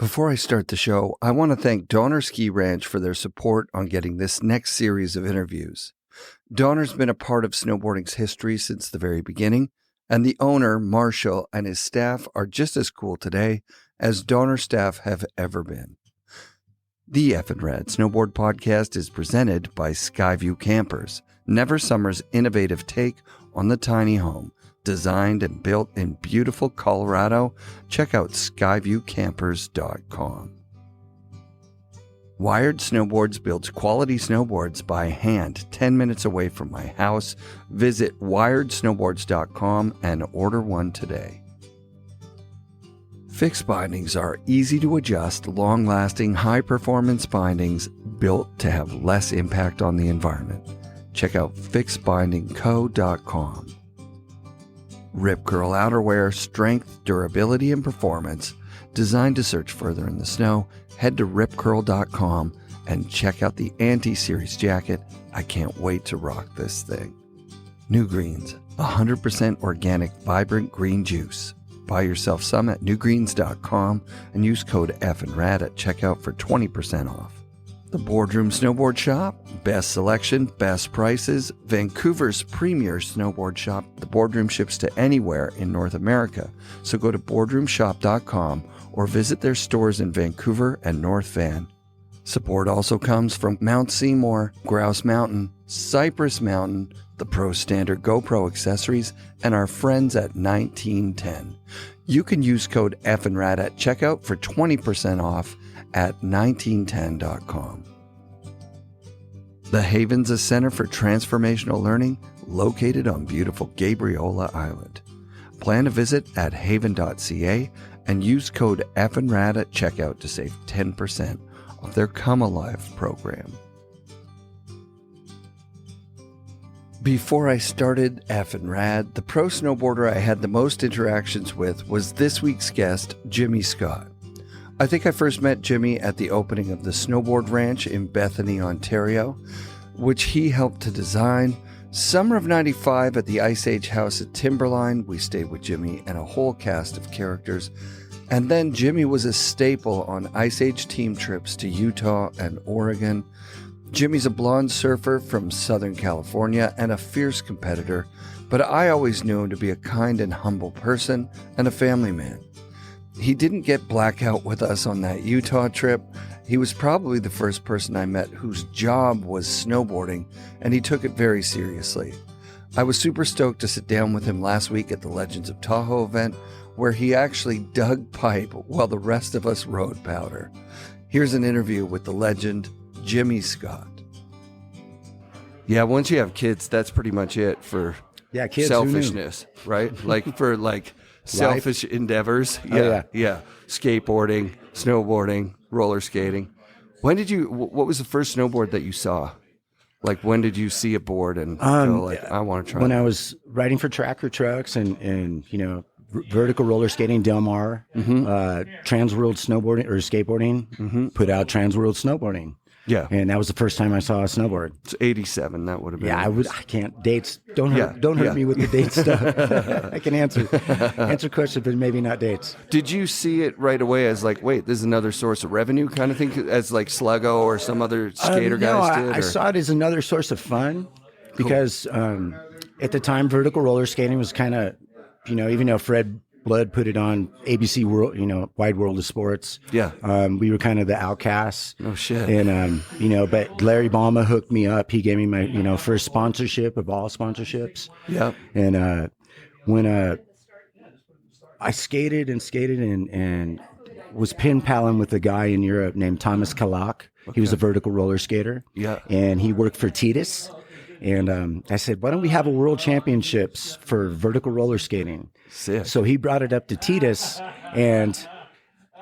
Before I start the show, I want to thank Donner Ski Ranch for their support on getting this next series of interviews. Donner's been a part of snowboarding's history since the very beginning, and the owner, Marshall, and his staff are just as cool today as Donner staff have ever been. The FNRad Snowboard Podcast is presented by Skyview Campers, Never Summer's innovative take on the tiny home. Designed and built in beautiful Colorado, check out skyviewcampers.com. Wired Snowboards builds quality snowboards by hand 10 minutes away from my house. Visit wiredsnowboards.com and order one today. Fixed bindings are easy to adjust, long-lasting, high-performance bindings built to have less impact on the environment. Check out fixedbindingco.com. Rip Curl Outerwear, strength, durability, and performance. Designed to search further in the snow, head to ripcurl.com and check out the Anti-Series jacket. I can't wait to rock this thing. NewGreens, 100% organic, vibrant green juice. Buy yourself some at newgreens.com and use code FNRad at checkout for 20% off. The Boardroom Snowboard Shop, best selection, best prices, Vancouver's premier snowboard shop. The Boardroom ships to anywhere in North America, so go to boardroomshop.com or visit their stores in Vancouver and North Van. Support also comes from Mount Seymour, Grouse Mountain, Cypress Mountain, the Pro Standard GoPro accessories, and our friends at 1910. You can use code FNRad at checkout for 20% off at 1910.com. The Haven's a center for transformational learning located on beautiful Gabriola Island. Plan a visit at haven.ca and use code FNRad at checkout to save 10% off their Come Alive program. Before I started FNRad, the pro snowboarder I had the most interactions with was this week's guest, Jimi Scott. I think I first met Jimi at the opening of the Snowboard Ranch in Bethany, Ontario, which he helped to design. Summer of '95 at the Ice Age House at Timberline, we stayed with Jimi and a whole cast of characters. And then Jimi was a staple on Ice Age team trips to Utah and Oregon. Jimi's a blonde surfer from Southern California and a fierce competitor, but I always knew him to be a kind and humble person and a family man. He didn't get blackout with us on that Utah trip. He was probably the first person I met whose job was snowboarding, and he took it very seriously. I was super stoked to sit down with him last week at the Legends of Tahoe event, where he actually dug pipe while the rest of us rode powder. Here's an interview with the legend, Jimi Scott. Yeah, once you have kids, that's pretty much it for kids, selfishness, right? Like for selfish endeavors. Yeah. Skateboarding, snowboarding, roller skating. What was the first snowboard that you saw? Like, when did you see a board and go like, I want to try When that? I was riding for tracker trucks and vertical roller skating, Lamar, Transworld snowboarding or skateboarding, put out Transworld snowboarding. Yeah. And that was the first time I saw a snowboard. It's 87, that would have been. Yeah, I can't. Dates. Don't hurt me with the date stuff. I can answer questions, but maybe not dates. Did you see it right away as like, wait, this is another source of revenue kind of thing, as like Sluggo or some other skater guys did? I saw it as another source of fun because at the time, vertical roller skating was kind of, even though Fred Blood put it on ABC World, Wide World of Sports. Yeah. We were kind of the outcasts. Oh, shit. And, but Larry Balma hooked me up. He gave me my, first sponsorship of all sponsorships. Yeah. And when I skated and was pen paling with a guy in Europe named Thomas Kalak. Okay. He was a vertical roller skater. Yeah. And he worked for Titus. And I said, why don't we have a world championships for vertical roller skating? Sick. So he brought it up to Titus, and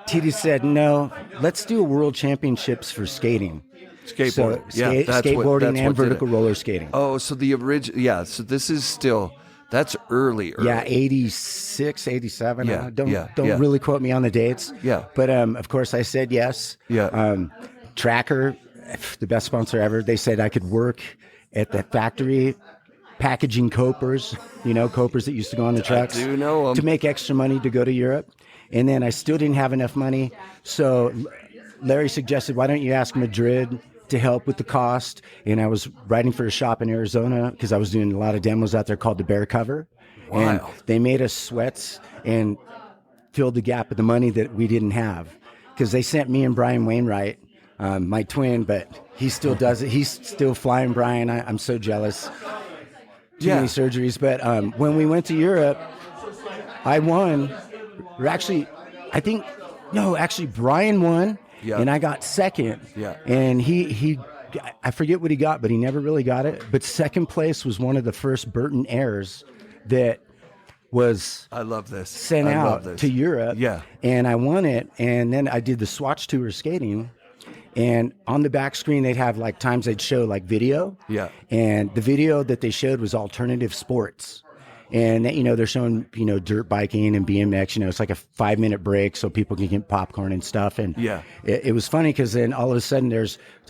Titus said, no, let's do a world championships for skating. Skateboarding. So, skateboarding and vertical roller skating. Oh, so the original, so this is still, that's early. Yeah, 86, 87. Yeah, don't really quote me on the dates. Yeah. But of course I said yes. Yeah. Tracker, the best sponsor ever, they said I could work at the factory packaging copers, copers that used to go on the trucks. I do know 'em. To make extra money to go to Europe. And then I still didn't have enough money. So Larry suggested, why don't you ask Madrid to help with the cost? And I was writing for a shop in Arizona because I was doing a lot of demos out there called the Bear Cover. Wow. And they made us sweats and filled the gap of the money that we didn't have. Because they sent me and Brian Wainwright, my twin, but he still does it. He's still flying Brian. I'm so jealous. Too many surgeries. But when we went to Europe, I won. Or actually, Brian won, and I got second. Yeah. And he I forget what he got, but he never really got it. But second place was one of the first Burton Airs that was sent out to Europe. Yeah. And I won it. And then I did the Swatch Tour skating. And on the back screen, they'd have like times they'd show like video. Yeah. And the video that they showed was alternative sports. And, they're showing, dirt biking and BMX, it's like a 5-minute break so people can get popcorn and stuff. And it was funny because then all of a sudden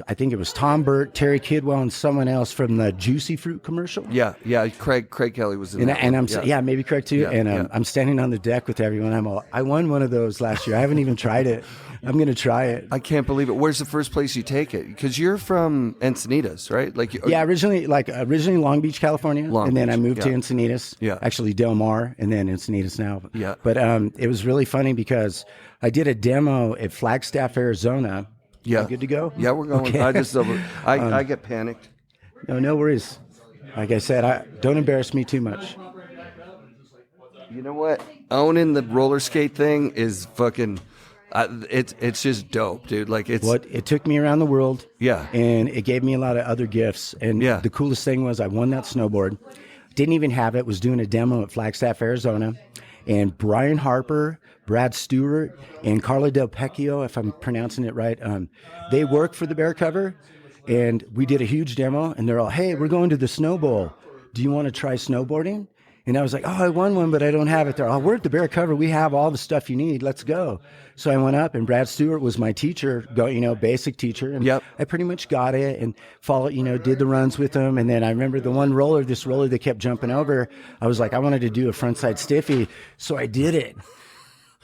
I think it was Tom Burt, Terry Kidwell, and someone else from the Juicy Fruit commercial. Yeah. Craig Kelly was in that and one. I'm maybe Craig too. I'm standing on the deck with everyone. I won one of those last year. I haven't even tried it. I'm going to try it. I can't believe it. Where's the first place you take it? Because you're from Encinitas, right? Originally Long Beach, California. And then I moved to Encinitas. Yeah. Actually Del Mar and then Encinitas now. Yeah. But it was really funny because I did a demo at Flagstaff, Arizona. Yeah. Good to go? Yeah, we're going. Okay. I get panicked. No worries. Like I said, don't embarrass me too much. You know what? Owning the roller skate thing is fucking... it's just dope, dude. It took me around the world. Yeah. And it gave me a lot of other gifts. And the coolest thing was I won that snowboard. Didn't even have it. Was doing a demo at Flagstaff, Arizona. And Brian Harper, Brad Stewart, and Carla Del Pecchio, if I'm pronouncing it right, they work for the Bear Cover. And we did a huge demo. And they're all, hey, we're going to the Snow Bowl. Do you want to try snowboarding? And I was like, I won one, but I don't have it there. We're at the Bear Cover. We have all the stuff you need. Let's go. So I went up, and Brad Stewart was my teacher, basic teacher. And I pretty much got it and followed, did the runs with him. And then I remember the one roller, this roller that kept jumping over. I was like, I wanted to do a frontside stiffy. So I did it.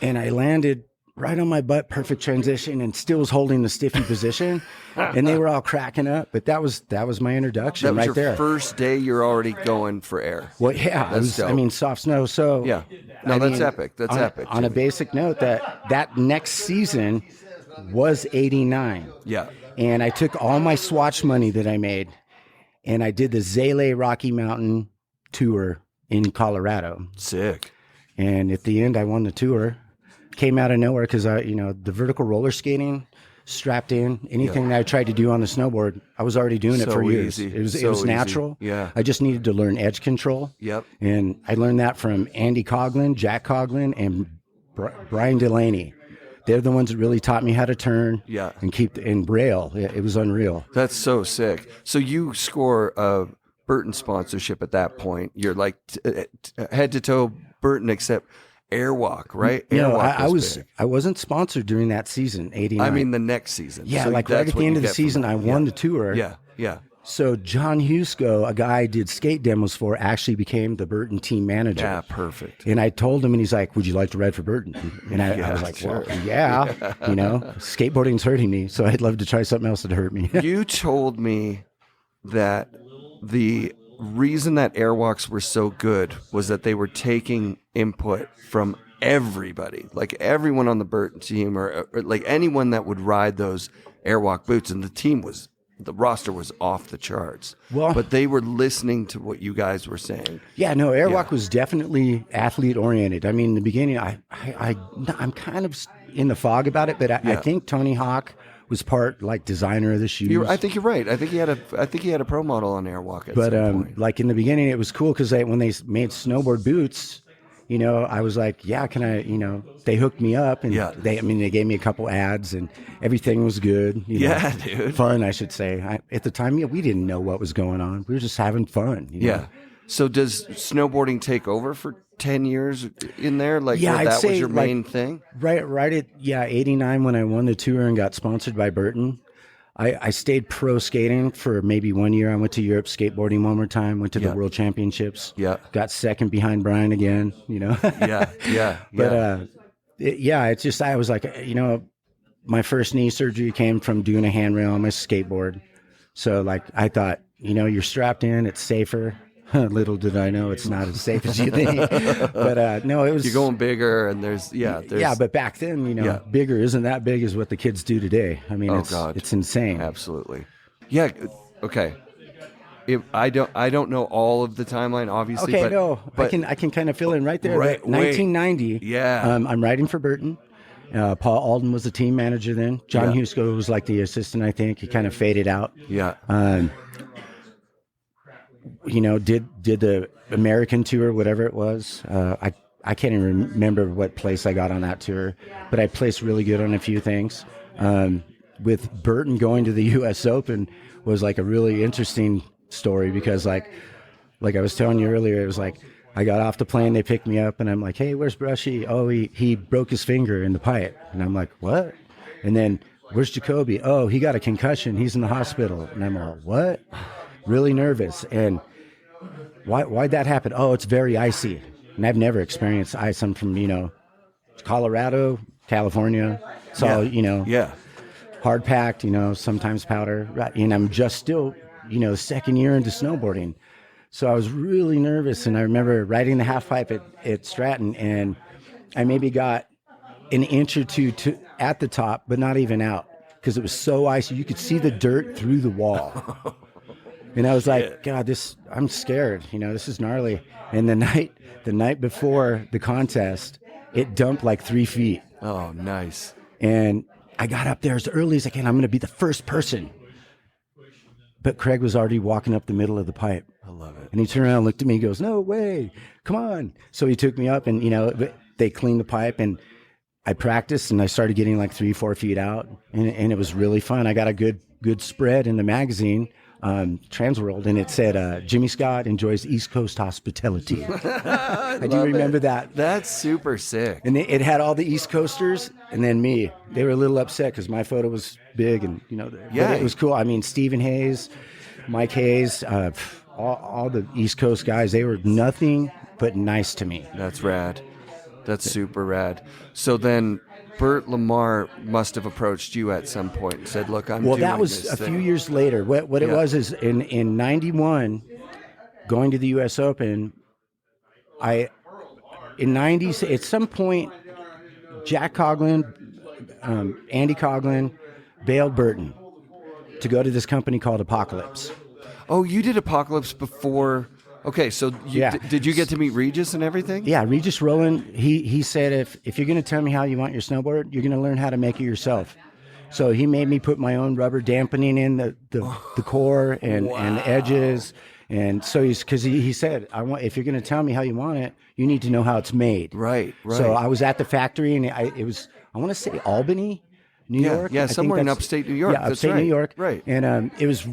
And I landed right on my butt, perfect transition, and still was holding the stiffy position. And they were all cracking up. But that was my introduction right there. That was your first day you're already going for air. Well, yeah. Soft snow. So yeah. No, that's epic. That's epic. On a basic note, that next season was 89. Yeah. And I took all my Swatch money that I made, and I did the Zele Rocky Mountain tour in Colorado. Sick. And at the end, I won the tour. Came out of nowhere because the vertical roller skating, strapped in, anything that I tried to do on the snowboard, I was already doing it for years. It was natural. Yeah. I just needed to learn edge control. Yep. And I learned that from Andy Coughlin, Jack Coughlin, and Brian Delaney. They're the ones that really taught me how to turn. Yeah. And keep in braille. It was unreal. That's so sick. So you score a Burton sponsorship at that point. You're like head to toe Burton, except Airwalk, right? Airwalk I wasn't sponsored during that season, 89. I mean the next season. Yeah, so right at the end of the season, I won the tour. Yeah. So John Husko, a guy I did skate demos for, actually became the Burton team manager. Yeah, perfect. And I told him, and he's like, would you like to ride for Burton? And I was like, well, yeah. Skateboarding's hurting me, so I'd love to try something else that hurt me. You told me that the reason that Airwalks were so good was that they were taking input from everybody, like everyone on the Burton team or like anyone that would ride those Airwalk boots. And the roster was off the charts. Well, but they were listening to what you guys were saying. Yeah, no, Airwalk was definitely athlete oriented. I mean, in the beginning, I'm kind of in the fog about it, but I think Tony Hawk was part like designer of the shoes. I think you're right. I think he had a pro model on Airwalk at some point. Like in the beginning, it was cool because when they made snowboard boots, I was like, yeah, can I? They hooked me up, and they gave me a couple ads, and everything was good. Dude, fun, I should say. At the time, we didn't know what was going on. We were just having fun. Yeah. So does snowboarding take over for 10 years in there? Like, that was your main thing? Right at 89 when I won the tour and got sponsored by Burton. I stayed pro skating for maybe 1 year. I went to Europe skateboarding one more time, went to the World Championships. Yeah. Got second behind Brian again, But it's just, I was like, my first knee surgery came from doing a handrail on my skateboard. So like, I thought, you're strapped in, it's safer. Little did I know it's not as safe as you think. But no, it was. You're going bigger, and there's. But back then, bigger isn't that big as what the kids do today. I mean, it's insane. Absolutely. Yeah. Okay. I don't know all of the timeline, obviously. Okay, but I can kind of fill in right there. Right, 1990. Yeah. I'm riding for Burton. Paul Alden was the team manager then. John Husko was like the assistant, I think. He kind of faded out. Yeah. Did the American tour, whatever it was. I can't even remember what place I got on that tour, but I placed really good on a few things. With Burton going to the U.S. Open was like a really interesting story because like I was telling you earlier, it was like I got off the plane, they picked me up, and I'm like, hey, where's Brushy? Oh, he broke his finger in the pipe. And I'm like, what? And then, where's Jacoby? Oh, he got a concussion. He's in the hospital. And I'm like, what? Really nervous. And why'd that happen? Oh, it's very icy. And I've never experienced ice. I'm from, Colorado, California. It's all, hard packed, sometimes powder. Right? And I'm just still, second year into snowboarding. So I was really nervous. And I remember riding the half pipe at Stratton, and I maybe got an inch or two at the top, but not even out because it was so icy. You could see the dirt through the wall. And I was like, God, I'm scared. This is gnarly. And the night before the contest, it dumped like 3 feet. Oh, nice. And I got up there as early as I can. I'm going to be the first person. But Craig was already walking up the middle of the pipe. I love it. And he turned around and looked at me and goes, no way, come on. So he took me up and, they cleaned the pipe, and I practiced, and I started getting like 3-4 feet out. And it was really fun. I got a good spread in the magazine. Transworld, and it said Jimi Scott enjoys East Coast hospitality. I do remember that. That's super sick. And it had all the East Coasters, and then me. They were a little upset because my photo was big, and but it was cool. I mean, Stephen Hayes, Mike Hayes, all the East Coast guys, they were nothing but nice to me. That's rad. That's super rad. So then Bert Lamar must have approached you at some point and said, look, I'm doing that was this a thing. few years later. What it was is in 91, going to the U.S. Open, in 90s, at some point, Jack Coughlin, Andy Coughlin, bailed Burton to go to this company called Apocalypse. Oh, you did Apocalypse before... Okay, so did you get to meet Regis and everything? Yeah, Regis Rowland, he said, if you're going to tell me how you want your snowboard, you're going to learn how to make it yourself. So he made me put my own rubber dampening in the core and the edges. And so he said, if you're going to tell me how you want it, you need to know how it's made. Right. So I was at the factory, and it was, I want to say Albany, New York. Yeah, somewhere in upstate New York. Yeah, upstate New York. Right. And it was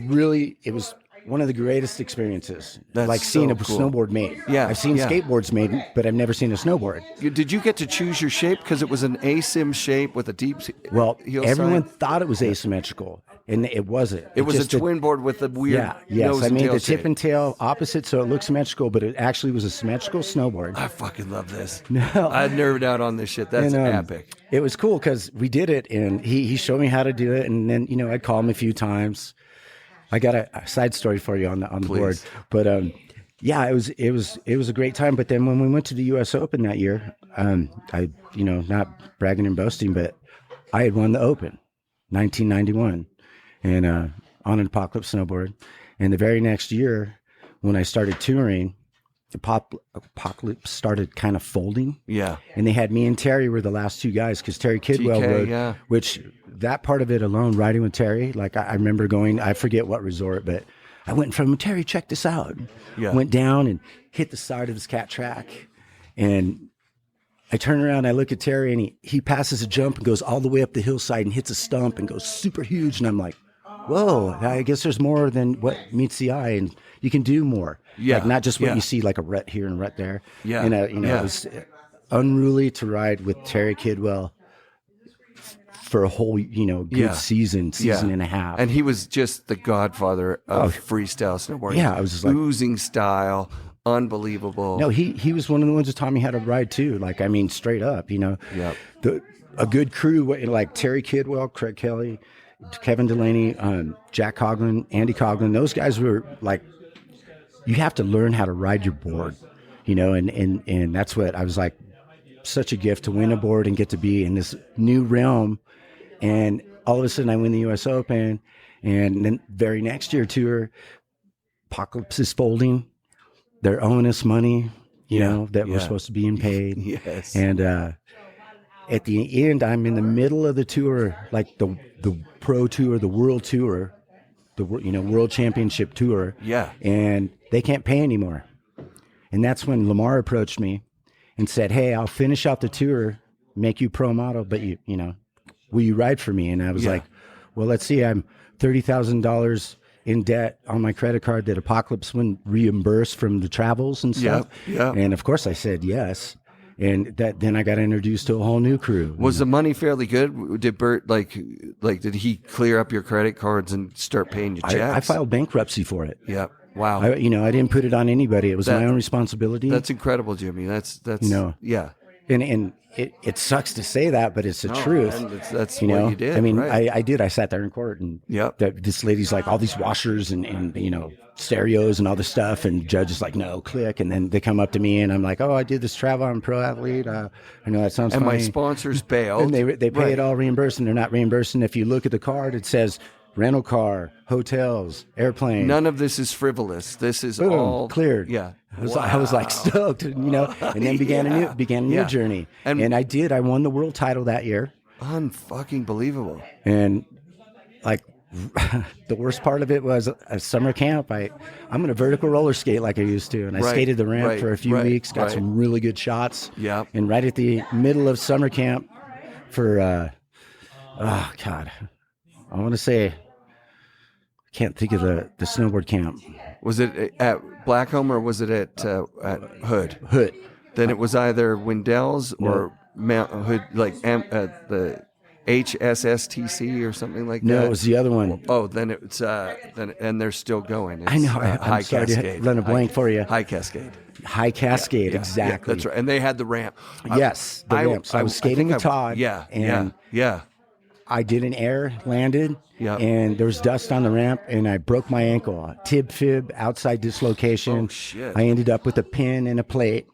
one of the greatest experiences. That's like seeing a cool. snowboard made. Yeah, I've seen skateboards made, but I've never seen a snowboard. Did you get to choose your shape? Because it was an asim shape with a deep heel everyone side? thought it was asymmetrical, and it wasn't. It was a twin board with a weird nose I and made tail the tip shape. and tail opposite, so it looks symmetrical, but it actually was a symmetrical snowboard. I fucking love this. No. I nerded out on this shit. That's epic. It was cool because we did it, and he showed me how to do it, and then I'd call him a few times. I got a side story for you on the board, but it was a great time. But then when we went to the U.S. Open that year, I not bragging and boasting, but I had won the Open, 1991, and on an Apocalypse snowboard. And the very next year, when I started touring, Apocalypse started kind of folding. Yeah. And they had me and Terry were the last two guys because Terry Kidwell rode, which that part of it alone, riding with Terry, like I remember going, I forget what resort, but I went from Terry, check this out. Yeah. Went down and hit the side of his cat track. And I turn around, I look at Terry, and he passes a jump and goes all the way up the hillside and hits a stump and goes super huge. And I'm like, whoa, I guess there's more than what meets the eye, and you can do more. Yeah. Like not just what you see, like a rut here and rut there. Yeah. And, it was unruly to ride with Terry Kidwell for a whole, good season and a half. And he was just the godfather of freestyle snowboarding. Yeah, I was just like oozing style, unbelievable. No, he was one of the ones that taught me how to ride too. Like, I mean, straight up, a good crew like Terry Kidwell, Craig Kelly, Kevin Delaney, Jack Coughlin, Andy Coughlin. Those guys were like, you have to learn how to ride your board, and that's what I was like, such a gift to win a board and get to be in this new realm. And all of a sudden I win the US Open, and then very next year tour, Apocalypse is folding. They're owing us money, that we're supposed to be paid. Yes. And at the end, I'm in the middle of the tour, like the pro tour, the world tour, the world championship tour. Yeah. And they can't pay anymore. And that's when Lamar approached me and said, "Hey, I'll finish out the tour, make you pro model, but will you ride for me?" And I was like, "Well, let's see. I'm $30,000 in debt on my credit card that Apocalypse wouldn't reimburse from the travels and stuff." Yeah. And of course, I said yes. And then I got introduced to a whole new crew. Was the money fairly good? Did Bert did he clear up your credit cards and start paying you checks? I filed bankruptcy for it. Yeah. Wow. I didn't put it on anybody. It was my own responsibility. That's incredible, Jimmy. That's yeah. And it sucks to say that, but it's the truth. That's what you did. I mean, right. I did. I sat there in court, and this lady's like, all these washers and stereos and all this stuff, and the judge is like, no, click. And then they come up to me, and I'm like, "Oh, I did this travel. I'm a pro athlete. I know that sounds funny." And my sponsors bailed. And they pay it all reimbursed, and they're not reimbursing. If you look at the card, it says rental car, hotels, airplane. None of this is frivolous. This is Boom, all cleared. Yeah. I was like stoked, and then began a new journey. And I did. I won the world title that year. Unfucking believable. And like the worst part of it was a summer camp. I'm going to vertical roller skate like I used to, and I skated the ramp for a few weeks. Got some really good shots. Yeah. And right at the middle of summer camp, for oh God, I want to say. Can't think of the snowboard camp. Was it at Blackcomb or was it at Hood? Hood. Then it was either Wendell's or Mount Hood, like the HSSTC or something like that. No, it was the other one. Oh, then it's and they're still going. It's, I know. High I'm sorry Cascade. to run a blank for you. High Cascade. High Cascade, exactly. Yeah, that's right. And they had the ramp. Yes, the ramp. So I was skating with Todd. Yeah. I did an air, landed, and there was dust on the ramp, and I broke my ankle. Tib fib, outside dislocation. Oh, shit. I ended up with a pin and a plate.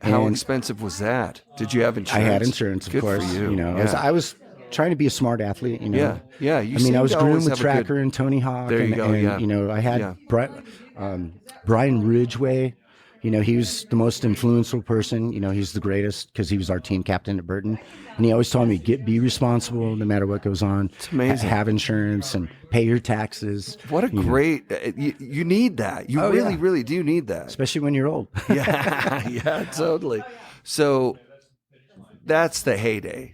How expensive was that? Did you have insurance? I had insurance, of course. For you. I was trying to be a smart athlete. Yeah. I was groomed with Tracker and Tony Hawk. There you go. And, I had Brian Ridgway. He was the most influential person. He's the greatest because he was our team captain at Burton. And he always told me, be responsible no matter what goes on. It's amazing. Have insurance and pay your taxes. What a great, you need that. You really do need that. Especially when you're old. Yeah, totally. So that's the heyday.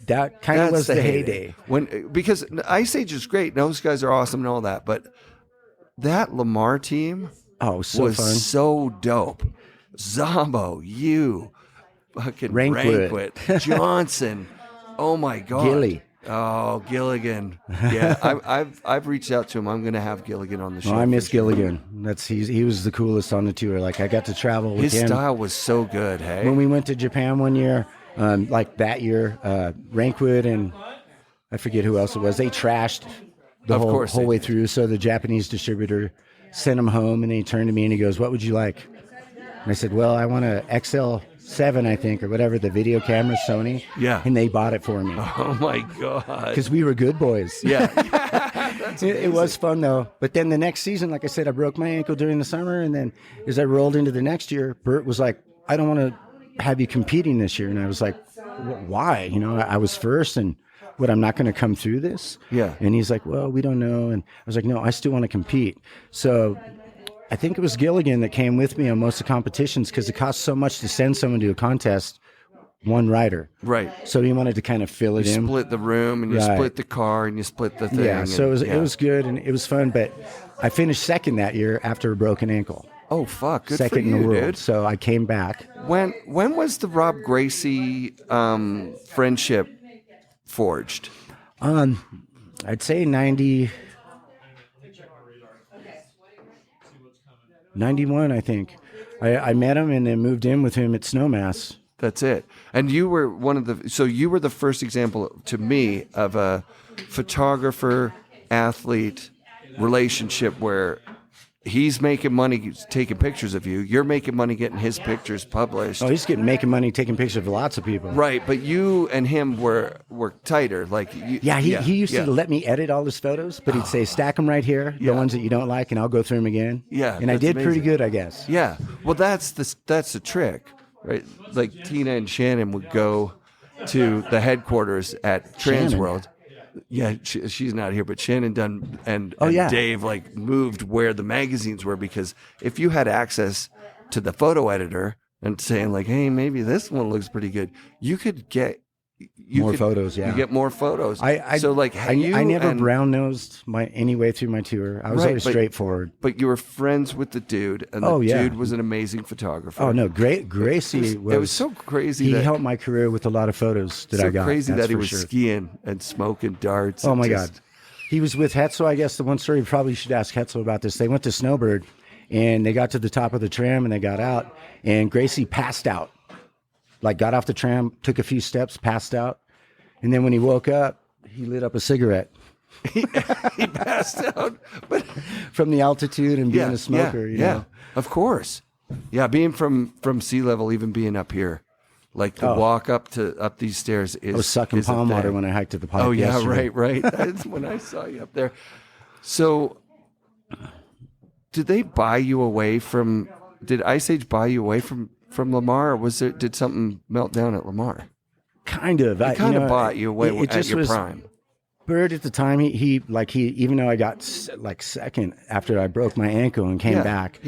That kind of was the heyday. Because Ice Age is great. Those guys are awesome and all that. But that Lamar team... was fun. So dope. Zombo, you, fucking Rankwood, Johnson. Oh my God. Gilly. Oh, Gilligan. Yeah, I've reached out to him. I'm gonna have Gilligan on the show. I miss Gilligan. He was the coolest on the tour. Like I got to travel with him. His style was so good. Hey, when we went to Japan one year, like that year, Rankwood and I forget who else it was. They trashed the whole way through. So the Japanese distributor sent him home, and then he turned to me and he goes, "What would you like?" And I said, "Well, I want a XL7, I think, or whatever, the video camera, Sony." Yeah. And they bought it for me. Oh my God. Because we were good boys. Yeah. It was fun though. But then the next season, like I said, I broke my ankle during the summer, and then as I rolled into the next year, Bert was like, "I don't want to have you competing this year." And I was like, "Why?" I was first, and I'm not going to come through this? Yeah. And he's like, "Well, we don't know." And I was like, "No, I still want to compete." So I think it was Gilligan that came with me on most of the competitions because it costs so much to send someone to a contest, one rider. Right. So he wanted to kind of fill it in. You split the room, and you split the car, and you split the thing. Yeah, so it was good, and it was fun. But I finished second that year after a broken ankle. Oh, fuck. Good second for you, in the world. dude. So I came back. When was the Rob Gracie friendship forged? I'd say 91, I think. I met him and then moved in with him at Snowmass. That's it. And you were you were the first example to me of a photographer-athlete relationship where he's making money taking pictures of you. You're making money getting his pictures published. Oh, he's making money taking pictures of lots of people. Right, but you and him were tighter. Like he used to let me edit all his photos, but he'd say, stack them right here, the ones that you don't like, and I'll go through them again. Yeah, and I did pretty good, I guess. Yeah, well, that's the trick, right? Like Tina and Shannon would go to the headquarters at Transworld. Yeah, she's not here, but Shannon Dunn and Dave like moved where the magazines were, because if you had access to the photo editor and saying like, hey, maybe this one looks pretty good, you could get more photos. Yeah, you get more photos. I never brown nosed any way through my tour. I was always straightforward. But you were friends with the dude, and the dude was an amazing photographer. Oh no, Gracie was. It was so crazy. He helped my career with a lot of photos that I got. Crazy that he was skiing and smoking darts. Oh my God, he was with Hetzel. I guess the one story, you probably should ask Hetzel about this. They went to Snowbird, and they got to the top of the tram, and they got out, and Gracie passed out. Like got off the tram, took a few steps, passed out. And then when he woke up, he lit up a cigarette. He passed out. But from the altitude and being a smoker, you know? Of course. Yeah, being from sea level, even being up here. Like the walk up these stairs is. I was sucking palm water when I hiked to the pipe. Oh, yeah, yesterday. right. That's when I saw you up there. So did they buy you away from, did Ice Age buy you away from Lamar, or did something melt down at Lamar? Kind of. It kind of bought you away at your prime. Bird at the time, he even though I got like second after I broke my ankle and came back,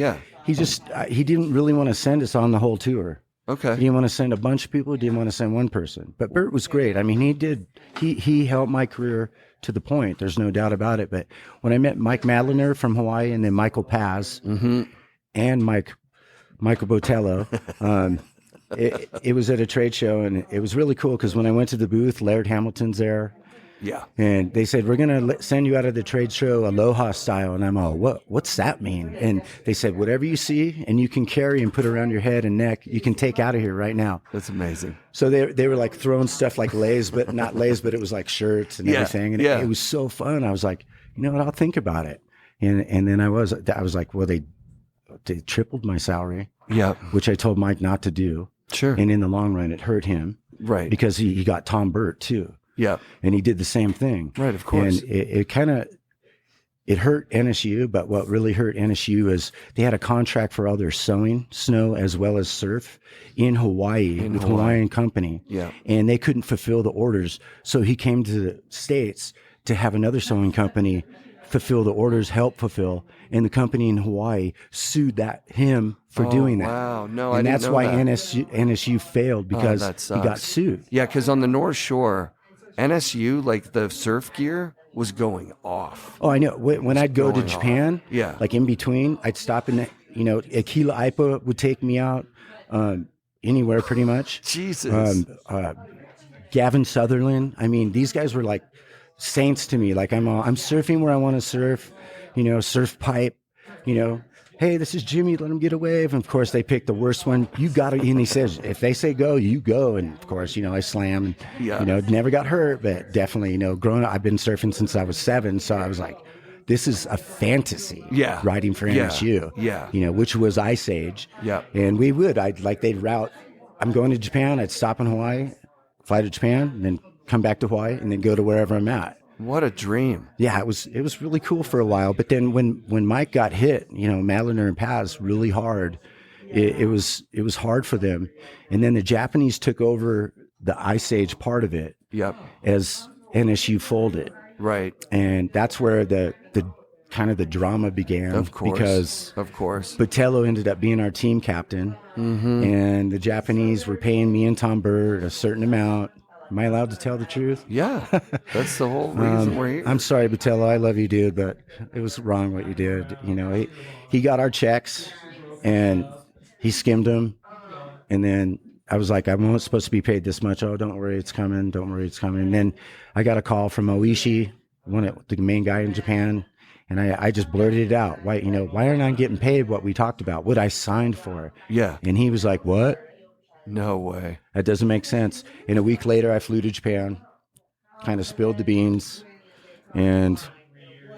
he didn't really want to send us on the whole tour. Okay. He didn't want to send a bunch of people. He didn't want to send one person. But Bert was great. I mean, he helped my career to the point. There's no doubt about it. But when I met Mike Madlener from Hawaii and then Michael Paz and Michael Botello. It was at a trade show, and it was really cool because when I went to the booth, Laird Hamilton's there. Yeah. And they said, we're going to send you out of the trade show Aloha style. And I'm all, what's that mean? And they said, whatever you see and you can carry and put around your head and neck, you can take out of here right now. That's amazing. So they were like throwing stuff like Lay's, but not Lay's, but it was like shirts and everything. And it was so fun. I was like, you know what, I'll think about it. And then I was like, well, they tripled my salary. Yeah. Which I told Mike not to do. Sure. And in the long run, it hurt him. Right. Because he got Tom Burt too. Yeah. And he did the same thing. Right, of course. And it hurt NSU, but what really hurt NSU is they had a contract for all their sewing, snow, as well as surf in Hawaii with Hawaiian company. Yeah. And they couldn't fulfill the orders. So he came to the States to have another sewing company fulfill the orders, help fulfill. And the company in Hawaii sued him for doing that. Wow. No, and I that's didn't know why that. NSU failed because he got sued. Yeah, because on the North Shore, NSU, like the surf gear was going off. Oh, I know. When I'd go to Japan, like in between, I'd stop in, Akila Aipa would take me out anywhere pretty much. Jesus. Gavin Sutherland. I mean, these guys were like saints to me. Like I'm surfing where I want to surf, surf pipe, hey, this is Jimmy, let him get a wave. And of course they picked the worst one. You got it. And he says, if they say go, you go. And of course, I slam and, never got hurt, but definitely, growing up, I've been surfing since I was 7. So I was like, this is a fantasy. Yeah. Riding for NSU. Yeah. Which was Ice Age. Yeah. And they'd route, I'm going to Japan. I'd stop in Hawaii, fly to Japan, and then come back to Hawaii and then go to wherever I'm at. What a dream. Yeah, it was really cool for a while. But then when Mike got hit, Madlener and Paz really hard, it was hard for them. And then the Japanese took over the Ice Age part of it. Yep. As NSU folded. Right. And that's where the kind of the drama began. Of course. Because Botello ended up being our team captain. Mm-hmm. And the Japanese were paying me and Tom Bird a certain amount. Am I allowed to tell the truth? Yeah, that's the whole reason we're here. I'm sorry, Botello. I love you, dude, but it was wrong what you did. He got our checks, and he skimmed them, and then I was like, I'm only supposed to be paid this much. Oh, don't worry, it's coming. Don't worry, it's coming. And then I got a call from Oishi, the main guy in Japan. And I just blurted it out. Why aren't I getting paid what we talked about, what I signed for? Yeah. And he was like, what? No way. That doesn't make sense. And a week later, I flew to Japan, kind of spilled the beans, and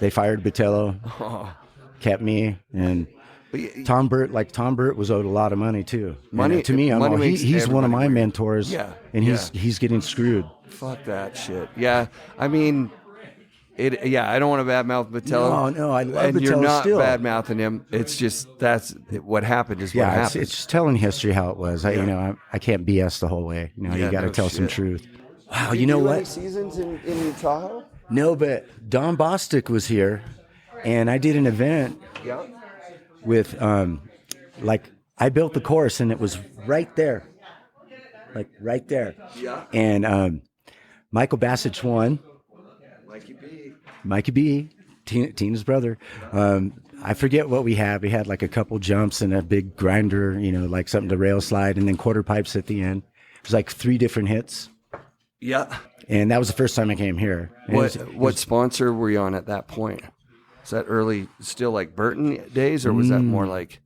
they fired Botello, kept me, and Tom Burt was owed a lot of money too. Money to me, he's one of my mentors. Yeah. And he's getting screwed. Fuck that shit. Yeah. I mean, I don't want to badmouth Botello. No, I love and Botello you're not still. Badmouthing him. It's just what happened is what happened. It's just telling history how it was. I can't BS the whole way. You got to tell some truth. Wow, you know what? Any seasons in Tahoe? No, but Don Bostic was here, and I did an event with, I built the course, and it was right there. Like, right there. Yeah. And Michael Bassich won. Mikey B, Tina's brother. I forget what we had. We had like a couple jumps and a big grinder, like something to rail slide, and then quarter pipes at the end. It was like 3 different hits. Yeah. And that was the first time I came here. What sponsor were you on at that point? Was that early, still like Burton days, or was that more like?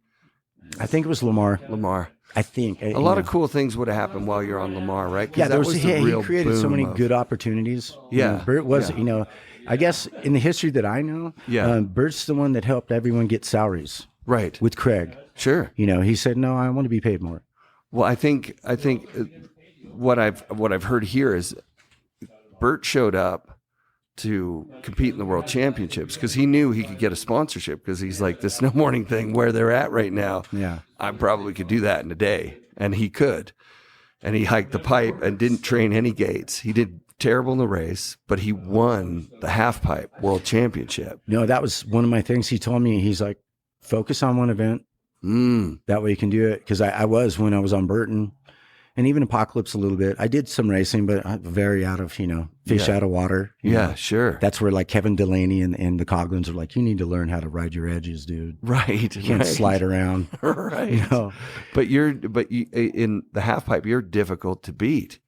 I think it was Lamar. I think a lot of cool things would have happened while you're on Lamar, right? Yeah, he created so many good opportunities. Yeah, Bert was, I guess in the history that I know, Bert's the one that helped everyone get salaries. Right. With Craig. Sure. He said, no, I want to be paid more. Well, I think what I've heard here is Bert showed up to compete in the World Championships because he knew he could get a sponsorship, because he's like, the snowboarding thing where they're at right now. Yeah. I probably could do that in a day. And he could. And he hiked the pipe and didn't train any gates. He did terrible in the race, but he won the halfpipe World Championship. No, that was one of my things he told me. He's like, focus on one event. That way you can do it. Because I was, when I was on Burton, and even Apocalypse a little bit. I did some racing, but I'm very out of, fish out of water. Sure. That's where like Kevin Delaney and the Coglins are like, you need to learn how to ride your edges, dude. Right. You can't slide around. Right. But you in the halfpipe, you're difficult to beat.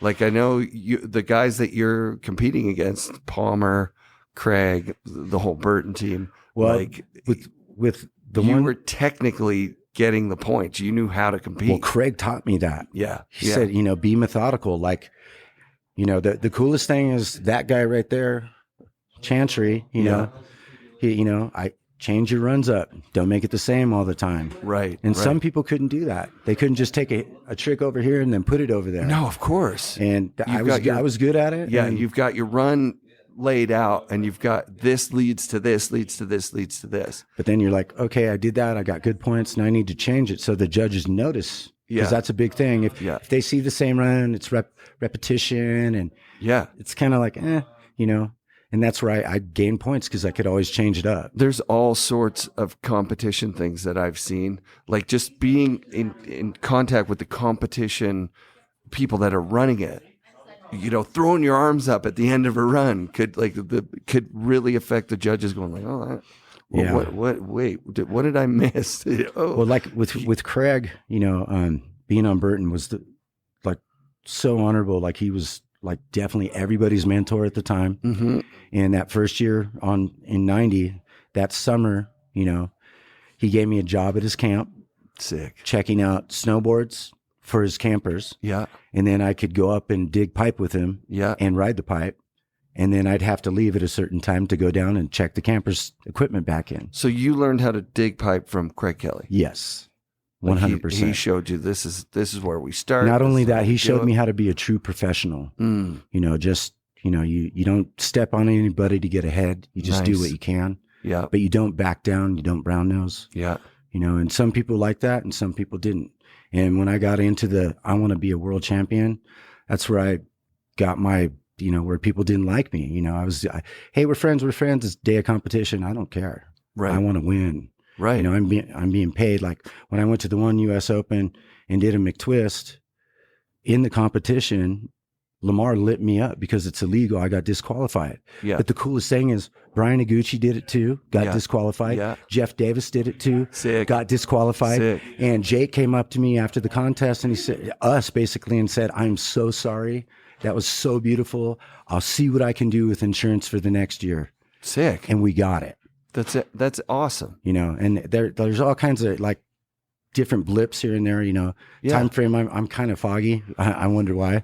Like, I know the guys that you're competing against, Palmer, Craig, the whole Burton team. Well, like with the you one, were technically getting the points. You knew how to compete. Well, Craig taught me that. Yeah. He said, be methodical. Like, the coolest thing is that guy right there, Chantry, I change your runs up. Don't make it the same all the time. Right. And some people couldn't do that. They couldn't just take a trick over here and then put it over there. No, of course. And I was good at it. Yeah. You've got your run laid out, and you've got this leads to this, leads to this, leads to this. But then you're like, okay, I did that. I got good points, and I need to change it so the judges notice. Because that's a big thing. If they see the same run, it's repetition, and it's kind of like, and that's where I gain points, because I could always change it up. There's all sorts of competition things that I've seen, like just being in contact with the competition people that are running it. Throwing your arms up at the end of a run could really affect the judges, going like, what did I miss? Well, like with Craig, being on Burton was so honorable. Like, he was like definitely everybody's mentor at the time. Mm-hmm. And that first year in 90, that summer, he gave me a job at his camp. Sick. Checking out snowboards for his campers. Yeah. And then I could go up and dig pipe with him. Yeah. And ride the pipe. And then I'd have to leave at a certain time to go down and check the camper's equipment back in. So you learned how to dig pipe from Craig Kelly? Yes. 100%. He showed you this is where we start. Not only that, he showed me how to be a true professional. You don't step on anybody to get ahead. You just do what you can. Yeah. But you don't back down. You don't brown nose. Yeah. And some people like that and some people didn't. And when I got into I want to be a world champion, that's where I got my, where people didn't like me. Hey, we're friends. It's day of competition. I don't care. Right. I want to win. Right. I'm being paid. Like when I went to the one US Open and did a McTwist in the competition, Lamar lit me up because it's illegal. I got disqualified. Yeah. But the coolest thing is Brian Iguchi did it too, got disqualified. Yeah. Jeff Davis did it too, Sick. got disqualified. Sick. And Jake came up to me after the contest and he said, and said, I'm so sorry. That was so beautiful. I'll see what I can do with insurance for the next year. Sick. And we got it. That's it. That's awesome. You know, and there's all kinds of like different blips here and there, you know. Time frame, I'm kind of foggy. I wonder why.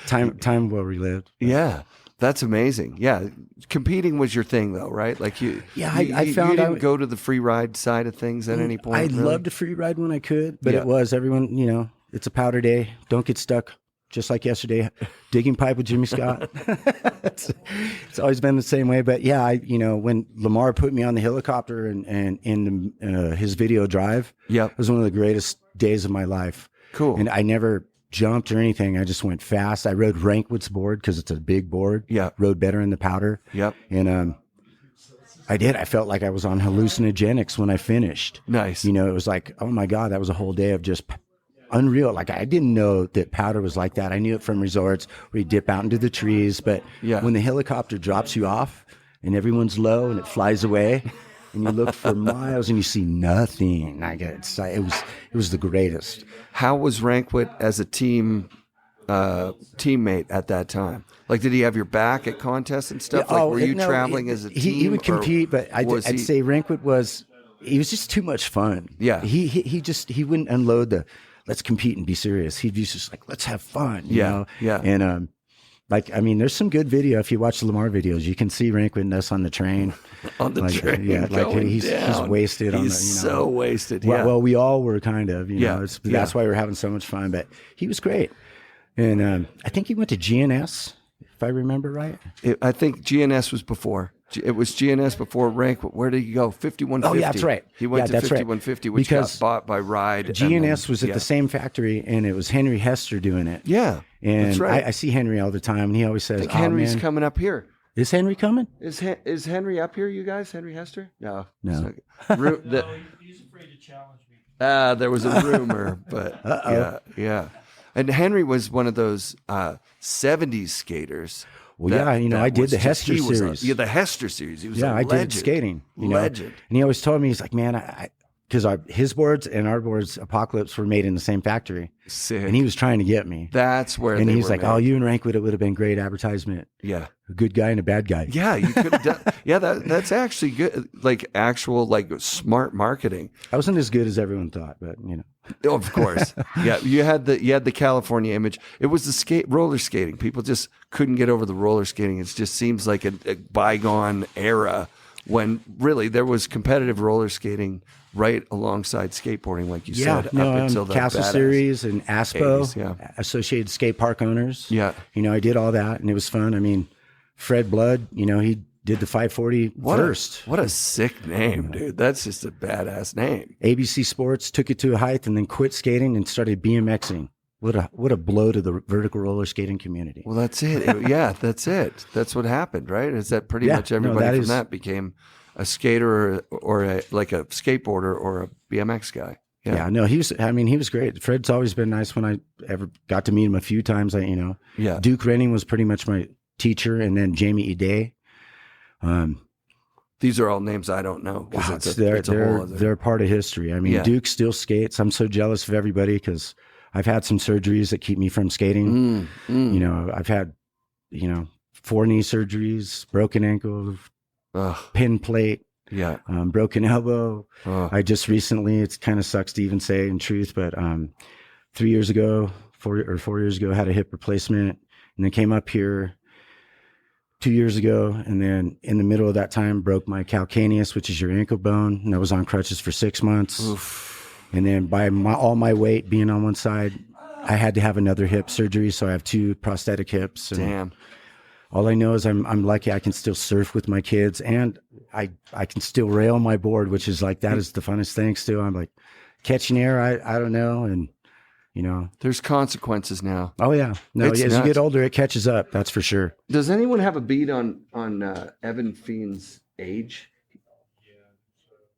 time well relived. Yeah. That's amazing. Yeah. Competing was your thing though, right? Like I found you didn't go to the free ride side of things at any point. I loved to free ride when I could, but it was everyone, you know, it's a powder day. Don't get stuck. Just like yesterday, digging pipe with Jimi Scott. It's always been the same way. But yeah, when Lamar put me on the helicopter and in his video drive, it was one of the greatest days of my life. Cool. And I never jumped or anything. I just went fast. I rode Rankwood's board because it's a big board. Yeah. Rode better in the powder. Yep. And I did. I felt like I was on hallucinogenics when I finished. Nice. You know, it was like, oh my God, that was a whole day of just unreal. Like I didn't know that powder was like that. I knew it from resorts where you dip out into the trees, but when the helicopter drops you off and everyone's low and it flies away and you look for miles and you see nothing, like it was the greatest. How was Rankwood as a teammate at that time? Like, did he have your back at contests and stuff? Yeah, were you traveling as a team? He would compete, but I'd say Rankwood was just too much fun. Yeah. He wouldn't unload the let's compete and be serious. He'd be just like, let's have fun, you know? Yeah. And, there's some good video. If you watch the Lamar videos, you can see Rankwood and us on the train. On the train. Yeah. Like he's wasted. He's so wasted. Yeah. Well, we all were kind of, you know, that's why we're having so much fun, but he was great. And, I think he went to GNS, if I remember right. I think GNS was before. It was GNS before Rankwood. Where did he go? 5150. Oh, yeah, that's right. He went to 5150, which got bought by Ride. GNS was at the same factory, and it was Henry Hester doing it. Yeah, and that's right. I see Henry all the time, and he always says, Henry's coming up here. Is Henry coming? Is Henry up here, you guys? Henry Hester? No. He's afraid to challenge me. There was a rumor, but yeah. And Henry was one of those 70s skaters. Well, I did the Hester series. The Hester series. He was a legend. I did skating. Legend. And he always told me, he's like, man, because his boards and our boards, Apocalypse, were made in the same factory. Sick. And he was trying to get me. That's where. And he's like, you and Rankwood, it would have been great advertisement. Yeah. A good guy and a bad guy. Yeah, you could have done. Yeah, that's actually good. Like actual, smart marketing. I wasn't as good as everyone thought, but Of course. Yeah, you had the California image. It was the roller skating. People just couldn't get over the roller skating. It just seems like a bygone era when really there was competitive roller skating right alongside skateboarding, like you said, up until the Castle Series and ASPO, 80s, Associated Skate Park Owners. Yeah. I did all that, and it was fun. I mean, Fred Blood, he did the 540 first. What a sick name, dude. That's just a badass name. ABC Sports took it to a height and then quit skating and started BMXing. What a blow to the vertical roller skating community. Well, that's it. That's it. That's what happened, right? Is that pretty much everybody from that became a skater or a skateboarder or a BMX guy. Yeah. No, he was great. Fred's always been nice when I ever got to meet him a few times. Duke Renning was pretty much my teacher, and then Jamie Ide. These are all names I don't know. Wow, they're part of history. I mean, Duke still skates. I'm so jealous of everybody because I've had some surgeries that keep me from skating. I've had, 4 knee surgeries, broken ankle, pin plate, broken elbow. I just recently, it kind of sucks to even say in truth, but 4 years ago, had a hip replacement, and then came up here 2 years ago, and then in the middle of that time broke my calcaneus, which is your ankle bone, and I was on crutches for 6 months. Oof. And then by all my weight being on one side, I had to have another hip surgery, so I have 2 prosthetic hips. And damn. All I know is I'm lucky I can still surf with my kids, and I can still rail my board, which is that is the funnest thing still. I'm like catching air, I don't know, and there's consequences now. Oh yeah. No, as you get older, it catches up. That's for sure. Does anyone have a beat on Evan Fiend's age?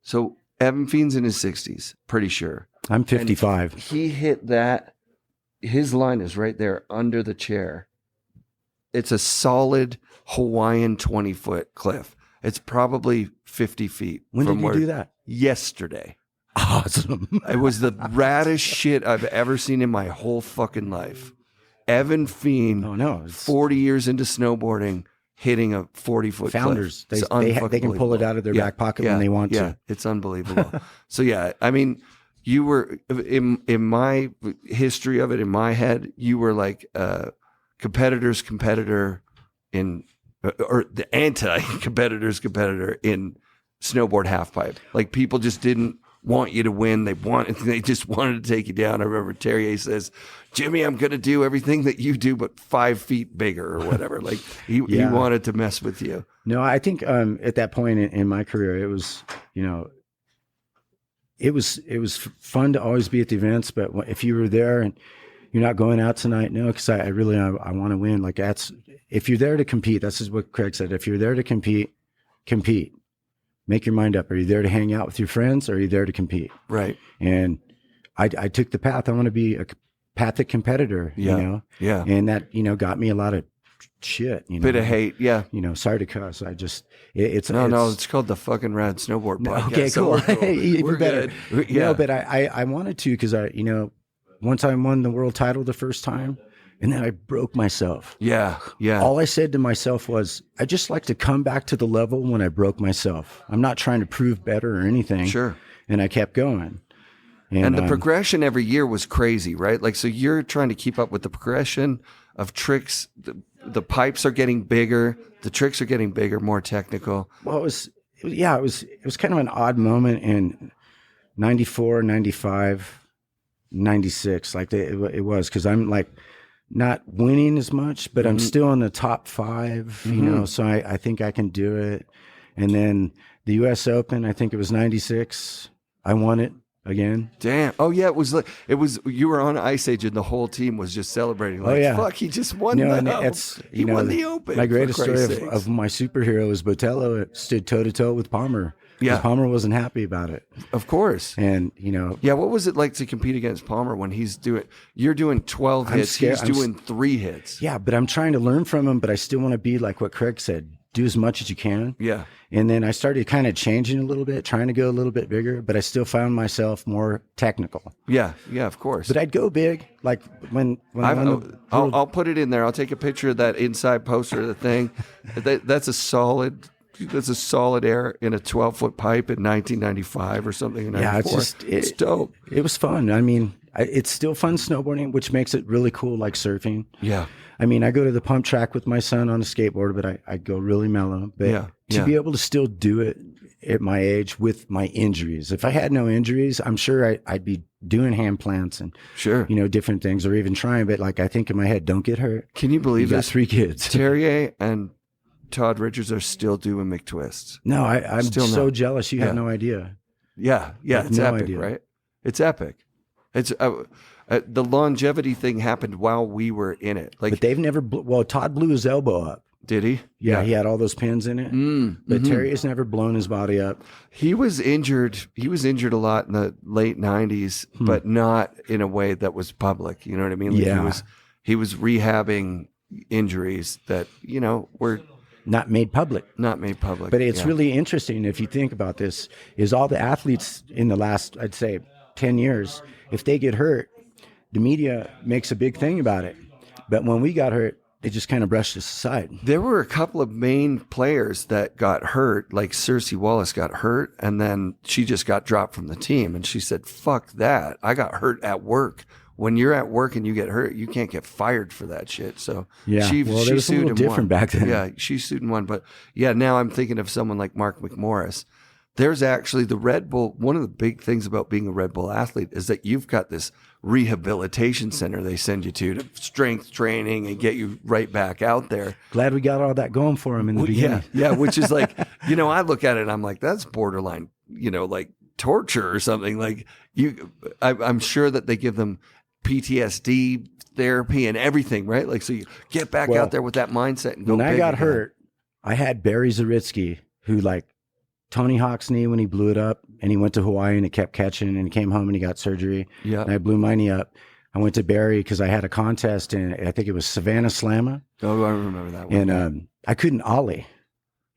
So Evan Fiend's in his 60s, pretty sure. I'm 55. And he hit that. his line is right there under the chair. It's a solid Hawaiian 20-foot cliff. It's probably 50 feet. When did you do that? Yesterday. Awesome. It was the raddest shit I've ever seen in my whole fucking life. Evan Fiend, 40 years into snowboarding, hitting a 40-foot Founders. cliff. They can pull it out of their back pocket when they want to. It's unbelievable. So yeah, I mean, you were in my history of it in my head, you were like a competitor's competitor in, or the anti-competitor's competitor in snowboard halfpipe. Like people just didn't want you to win. They just wanted to take you down. I remember Terrier says, Jimmy, I'm going to do everything that you do, but 5 feet bigger or whatever. Like he wanted to mess with you. No, I think at that point in my career, it was, it was fun to always be at the events. But if you were there and you're not going out tonight, no, because I really want to win. Like if you're there to compete, that's just what Craig said. If you're there to compete. Make your mind up. Are you there to hang out with your friends, or are you there to compete? Right. And I took the path. I want to be a pathic competitor, Yeah. And that, got me a lot of shit, Bit of hate. Yeah. Sorry to cuss. I just, it's called the fucking Rad Snowboard Podcast. Okay, cool. So we're better. Good. Yeah. No, but I wanted to, because once I won the world title the first time, and then I broke myself. Yeah. All I said to myself was, I just like to come back to the level when I broke myself. I'm not trying to prove better or anything. Sure. And I kept going. And the progression every year was crazy, right? Like, so you're trying to keep up with the progression of tricks. The pipes are getting bigger. The tricks are getting bigger, more technical. Well, it was kind of an odd moment in 94, 95, 96. Like it was, because I'm like, not winning as much, but I'm still in the top 5, so I think I can do it. And then the US Open, I think it was 96. I won it again. Damn. Oh yeah. It was you were on Ice Age and the whole team was just celebrating. Like, fuck, he just won he won the Open. My greatest story of my superhero is Botello. It stood toe to toe with Palmer. Yeah. Palmer wasn't happy about it. Of course. And, yeah, what was it like to compete against Palmer when you're doing 12 hits, he's doing 3 hits? Yeah, but I'm trying to learn from him, but I still want to be like what Craig said, do as much as you can. Yeah. And then I started kind of changing a little bit, trying to go a little bit bigger, but I still found myself more technical. Yeah, of course. But I'd go big, like when I'll put it in there. I'll take a picture of that inside poster of the thing. That's a solid air in a 12-foot pipe in 1995 or something. Yeah, it's dope. It was fun. I mean, it's still fun snowboarding, which makes it really cool, like surfing. Yeah. I mean, I go to the pump track with my son on a skateboard, but I go really mellow. But to be able to still do it at my age with my injuries. If I had no injuries, I'm sure I'd be doing hand plants and different things, or even trying. But like, I think in my head, don't get hurt. Can you believe you this? Got 3 kids. Terrier and Todd Richards are still doing McTwists. No, I'm still so jealous. You have no idea. Yeah. It's epic, right? It's epic. It's the longevity thing happened while we were in it. Like, but they've never. Todd blew his elbow up. Did he? Yeah, he had all those pins in it. But Terry has never blown his body up. He was injured. He was injured a lot in the late 90s, but not in a way that was public. You know what I mean? Like he was rehabbing injuries that were not made public. But it's really interesting if you think about this, is all the athletes in the last, I'd say, 10 years, if they get hurt, the media makes a big thing about it. But when we got hurt, they just kind of brushed us aside. There were a couple of main players that got hurt, like Cersei Wallace got hurt, and then she just got dropped from the team. And she said, fuck that. I got hurt at work. When you're at work and you get hurt, you can't get fired for that shit. So she was a sued little different back then. Yeah, she sued and won. But yeah, now I'm thinking of someone like Mark McMorris. There's actually the Red Bull. One of the big things about being a Red Bull athlete is that you've got this rehabilitation center they send you to strength training and get you right back out there. Glad we got all that going for him in the beginning. Yeah, which is like, I look at it and I'm like, that's borderline, like torture or something. Like I'm sure that they give them PTSD therapy and everything, right? Like, so you get back out there with that mindset and go. When I got again. hurt, I had Barry Zaritsky, who Tony Hawk's knee when he blew it up, and he went to Hawaii and it kept catching, and he came home and he got surgery. Yeah. And I blew my knee up. I went to Barry because I had a contest in, I think it was Savannah Slamma. Oh, I remember that one. And I couldn't ollie.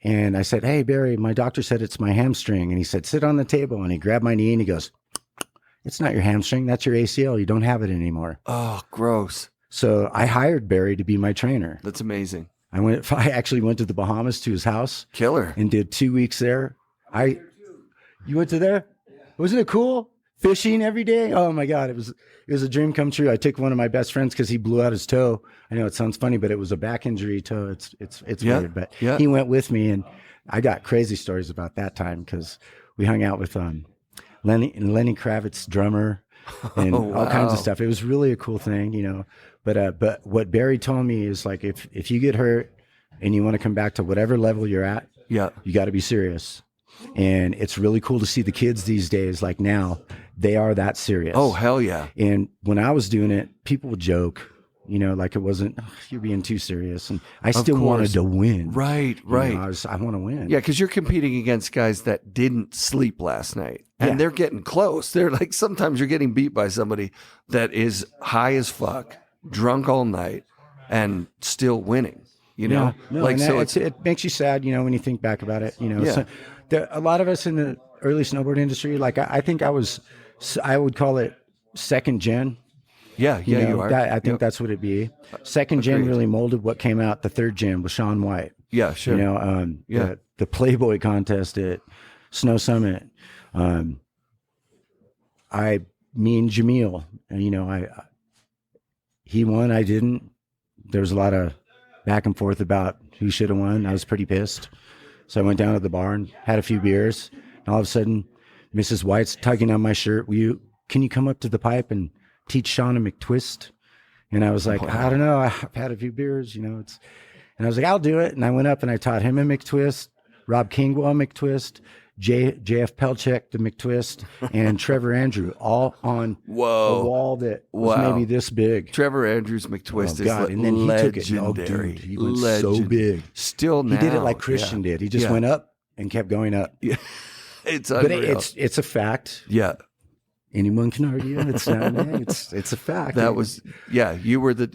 And I said, hey, Barry, my doctor said it's my hamstring. And he said, sit on the table. And he grabbed my knee and he goes, it's not your hamstring. That's your ACL. You don't have it anymore. Oh, gross. So I hired Barry to be my trainer. That's amazing. I actually went to the Bahamas to his house. Killer. And did 2 weeks there. You went to there? Wasn't it cool? Fishing every day? Oh my God. It was a dream come true. I took one of my best friends because he blew out his toe. I know it sounds funny, but it was a back injury toe. It's weird, but he went with me, and I got crazy stories about that time because we hung out with Lenny Kravitz, drummer, and all kinds of stuff. It was really a cool thing, you know. But what Barry told me is like, if you get hurt and you want to come back to whatever level you're at, you got to be serious. And it's really cool to see the kids these days, like now, they are that serious. Oh, hell yeah. And when I was doing it, people would joke, you know, like it wasn't, oh, you're being too serious. And I still wanted to win. Right. You know, I want to win. Yeah, because you're competing against guys that didn't sleep last night. And they're getting close. They're like, sometimes you're getting beat by somebody that is high as fuck, drunk all night, and still winning. You know, it makes you sad, you know, when you think back about it. You know, so a lot of us in the early snowboard industry, like I think I would call it second gen. Yeah, you are. I think that's what it'd be. Second gen really molded what came out the third gen with Shaun White. Yeah, sure. You know, the Playboy contest at Snow Summit. Me and Jamil, and you know, he won, I didn't. There was a lot of back and forth about who should have won. I was pretty pissed. So I went down to the bar and had a few beers. And all of a sudden, Mrs. White's tugging on my shirt. Can you come up to the pipe and teach Shaun a McTwist? And I was like, I don't know. I've had a few beers, you know. And I was like, I'll do it. And I went up and I taught him a McTwist, Rob Kingwell a McTwist, JF Pelchek the McTwist, and Trevor Andrew, all on a wall that was maybe this big. Trevor Andrew's McTwist is and then legendary. He went so big. Still now. He did it like Christian did. He just went up and kept going up. Yeah. It's unreal. But it's a fact. Yeah. Anyone can argue. It's not. It's a fact. That was you were the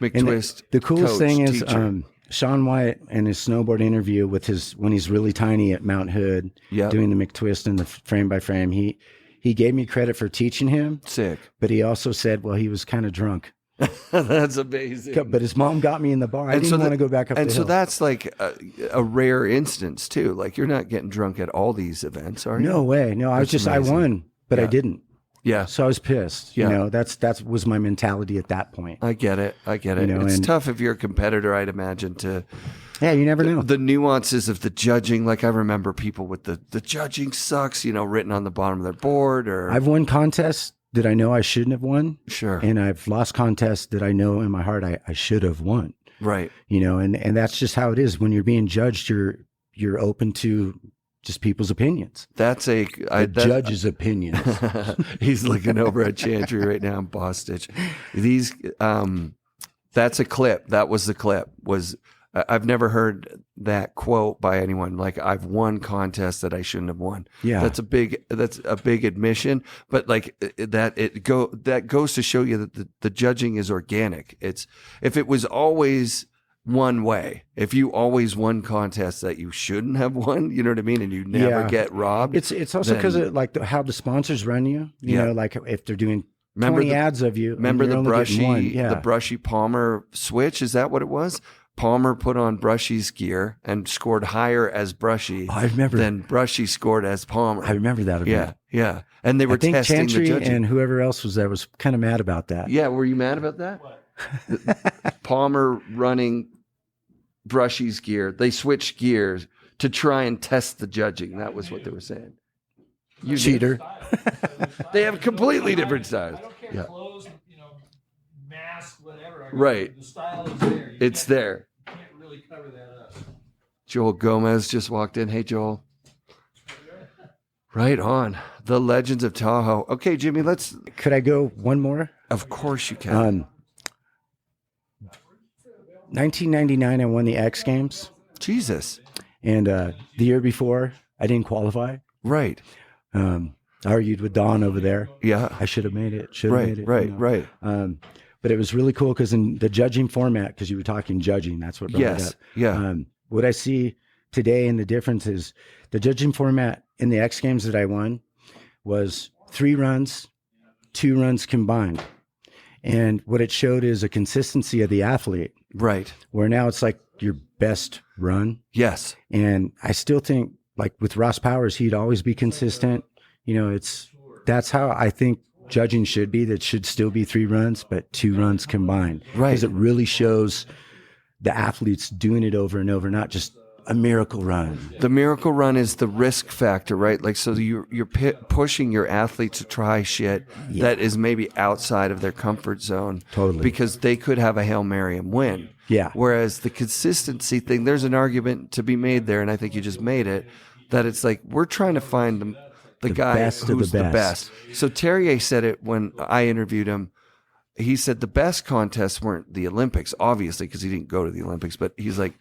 McTwist. The coolest thing is teacher. Shaun White and his snowboard interview with when he's really tiny at Mount Hood, doing the McTwist and the frame by frame. He gave me credit for teaching him. Sick. But he also said, well, he was kind of drunk. That's amazing. But his mom got me in the bar. I didn't want to go back up the hill. And so that's like a rare instance too. Like you're not getting drunk at all these events, are you? No way. No, I won, but I didn't. Yeah. So I was pissed. You know, that was my mentality at that point. I get it. You know, it's tough if you're a competitor, I'd imagine, to you never know. The nuances of the judging. Like I remember people with the judging sucks, you know, written on the bottom of their board. Or I've won contests that I know I shouldn't have won. Sure. And I've lost contests that I know in my heart I should have won. Right. You know, and that's just how it is. When you're being judged, you're open to just people's opinions. That's judge's opinions. He's looking over at Chantry right now in Boston. That's a clip. That was the clip. I've never heard that quote by anyone. Like I've won contests that I shouldn't have won. Yeah, that's a big admission. But like that goes to show you that the judging is organic. If it was always one way, if you always won contests that you shouldn't have won, you know what I mean, and you never get robbed. It's also because of like how the sponsors run you. You know, like if they're doing 20 ads of you. Remember the brushy Palmer switch? Is that what it was? Palmer put on Brushy's gear and scored higher as Brushy than Brushy scored as Palmer. I remember that event. Yeah. And they were testing Chantry the judging. And whoever else was there was kind of mad about that. Yeah, were you mad about that? Palmer running Brushy's gear. They switched gears to try and test the judging. That was what they were saying. You cheater. They have completely different styles. I don't care, clothes, you know, mask, whatever. Right. The style is there. It's there. You can't really cover that up. Joel Gomez just walked in. Hey, Joel. Right on. The Legends of Tahoe. Okay, Jimmy, Could I go one more? Of course you can. 1999, I won the X Games. Jesus. And the year before, I didn't qualify. Right. argued with Don over there. Yeah. I should have made it. Should have made it. Right. But it was really cool because in the judging format, because you were talking judging, that's what brought it up. Yeah. What I see today and the difference is the judging format in the X Games that I won was 3 runs, 2 runs combined. And what it showed is a consistency of the athlete. Right. Where now it's like your best run. Yes. And I still think, like with Ross Powers, he'd always be consistent. That's how I think judging should be. That should still be 3 runs, but 2 runs combined. Right. Because it really shows the athletes doing it over and over, not just a miracle run. The miracle run is the risk factor, right? Like, so you're pushing your athlete to try shit that is maybe outside of their comfort zone. Totally. Because they could have a Hail Mary and win. Yeah. Whereas the consistency thing, there's an argument to be made there, and I think you just made it, that it's like we're trying to find the guy best who's the best. So Terrier said it when I interviewed him. He said the best contests weren't the Olympics, obviously, because he didn't go to the Olympics, but he's like,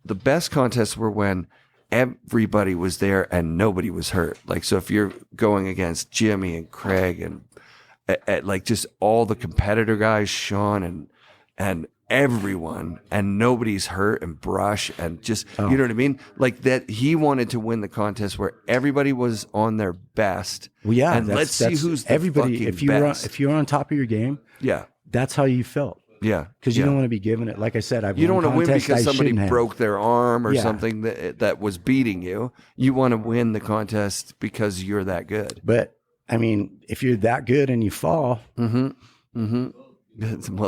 the best contests were when everybody was there and nobody was hurt. Like, so if you're going against Jimmy and Craig and like just all the competitor guys, Sean and everyone, and nobody's hurt and Brush and just, you know what I mean? Like that he wanted to win the contest where everybody was on their best. Well, yeah. And let's see who's the everybody. fucking best. If you're on top of your game, that's how you felt. Yeah. Because you don't want to be given it. Like I said, you don't want to win because I somebody shouldn't have. broke their arm or something that was beating you. You want to win the contest because you're that good. But I mean, if you're that good and you fall, well,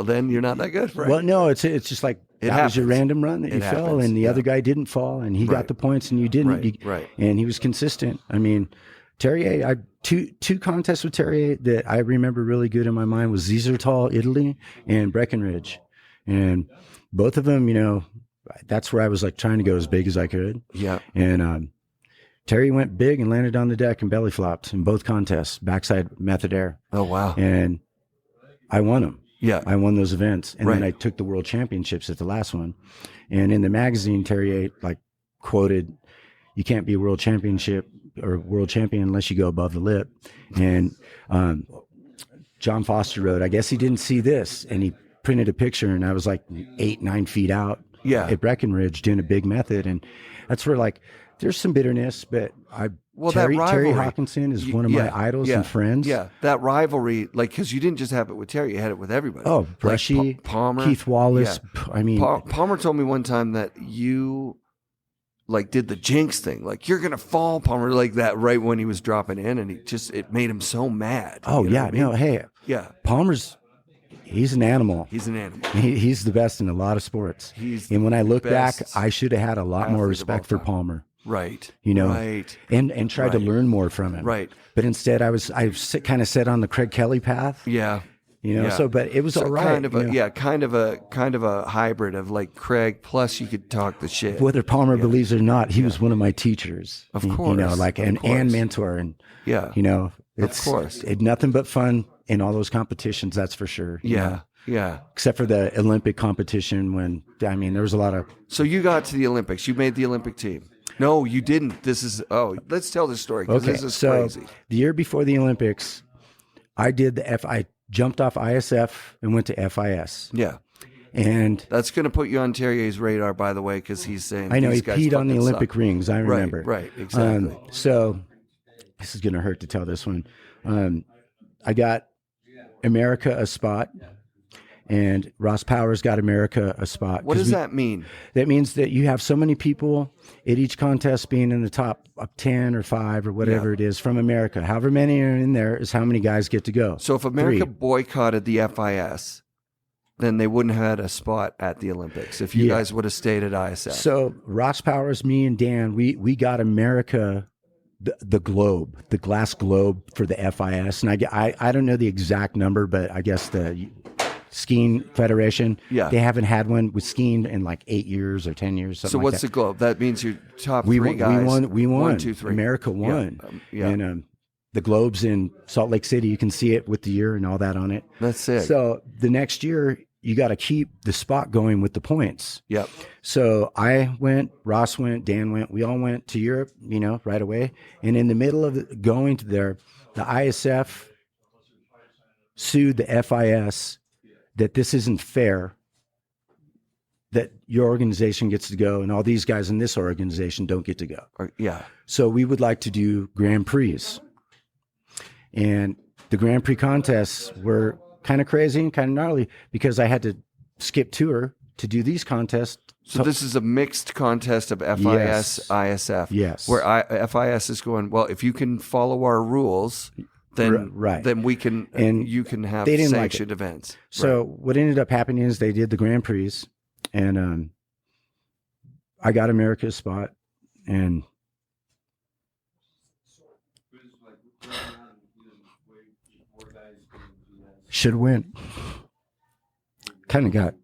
then you're not that good, right? Well, no, it's just like that was your random run that you fell, and the other guy didn't fall, and he got the points, and you didn't. Right. And he was consistent. I mean, Terrier, two contests with Terrier that I remember really good in my mind was Ziesertal, Italy, and Breckenridge, and both of them, that's where I was like trying to go as big as I could. Yeah. And Terry went big and landed on the deck and belly flopped in both contests, backside method air. Oh wow! And I won them. Yeah. I won those events. And then I took the world championships at the last one. And in the magazine, Terrier quoted, you can't be a world championship or world champion unless you go above the lip. And John Foster wrote, I guess he didn't see this. And he printed a picture, and I was like 8-9 feet out at Breckenridge doing a big method. And that's where there's some bitterness, but Terry Hawkinson is one of my idols and friends. Yeah, that rivalry, because you didn't just have it with Terry, you had it with everybody. Oh, Brushy, Palmer, Keith Wallace. Yeah. I mean, Palmer told me one time that you did the jinx thing, you're gonna fall, Palmer, like that right when he was dropping in, and it made him so mad. Oh yeah, no, hey, Palmer's. He's an animal. He's an animal. He's the best in a lot of sports. And when I look back, I should have had a lot more respect for Palmer. Right. Right. And tried to learn more from him. Right. But instead, I kind of set on the Craig Kelly path. Yeah. So, but it was all right. Kind of a hybrid of Craig, plus you could talk the shit. Whether Palmer believes it or not, he was one of my teachers. Of course. And mentor. And, it's nothing but fun in all those competitions, that's for sure. Yeah. Except for the Olympic competition when, there was a lot of. So you got to the Olympics. You made the Olympic team. No, you didn't. Let's tell this story because this is crazy. The year before the Olympics, I jumped off ISF and went to FIS. Yeah. And that's going to put you on Terrier's radar, by the way, because he's saying I know he peed on the Olympic rings. I remember. Right, exactly. So this is going to hurt to tell this one. I got America a spot. And Ross Powers got America a spot. What does that mean? That means that you have so many people at each contest being in the top 10 or 5 or whatever it is from America. However many are in there is how many guys get to go. So if America boycotted the FIS, then they wouldn't have had a spot at the Olympics if you guys would have stayed at ISF. So Ross Powers, me and Dan, we got America the globe, the glass globe for the FIS. And I don't know the exact number, but I guess the Skiing Federation. Yeah. They haven't had one with skiing in 8 years or 10 years. So what's the globe? That means your top 3 guys. We won. 1, 2, 3. America won. And the globe's in Salt Lake City. You can see it with the year and all that on it. That's sick. So the next year you got to keep the spot going with the points. Yep. So I went, Ross went, Dan went, we all went to Europe, you know, right away. And in the middle of going to there, the ISF sued the FIS that this isn't fair, that your organization gets to go and all these guys in this organization don't get to go. Yeah. So we would like to do Grand Prix. And the Grand Prix contests were kind of crazy and kind of gnarly because I had to skip tour to do these contests. So this is a mixed contest of FIS, Yes. ISF. Yes. Where FIS is going, well, if you can follow our rules, then Right. then we can, And you can have they didn't like sanctioned events. So what ended up happening is they did the Grand Prix, and I got America's spot, and should win. Kind of got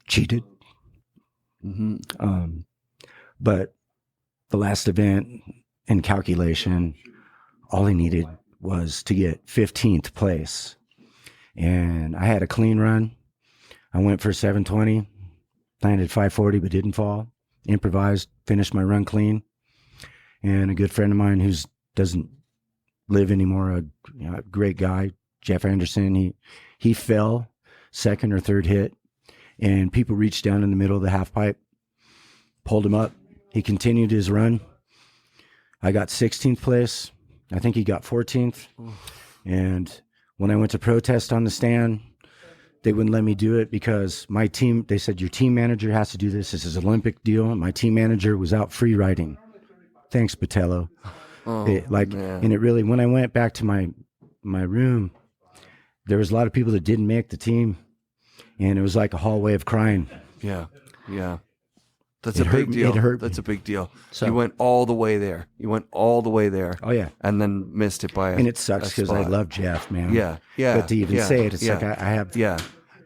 cheated. Mm-hmm. But the last event in calculation, all I needed was to get 15th place. And I had a clean run. I went for 720, landed 540, but didn't fall. Improvised, finished my run clean. And a good friend of mine who doesn't live anymore, a great guy, Jeff Anderson, he fell second or third hit. And people reached down in the middle of the half pipe, pulled him up. He continued his run. I got 16th place. I think he got 14th. And when I went to protest on the stand, they wouldn't let me do it because my team, they said, your team manager has to do this. This is an Olympic deal. And my team manager was out free riding. Thanks, Botello. And it really, when I went back to my room, there was a lot of people that didn't make the team. And it was like a hallway of crying. Yeah. Yeah. That's a big deal. It hurt. That's a big deal. So, you went all the way there. Oh, yeah. And then missed it by And it sucks because I love Jeff, man. Yeah. Yeah. But to even say it, it's yeah. like I have. Yeah.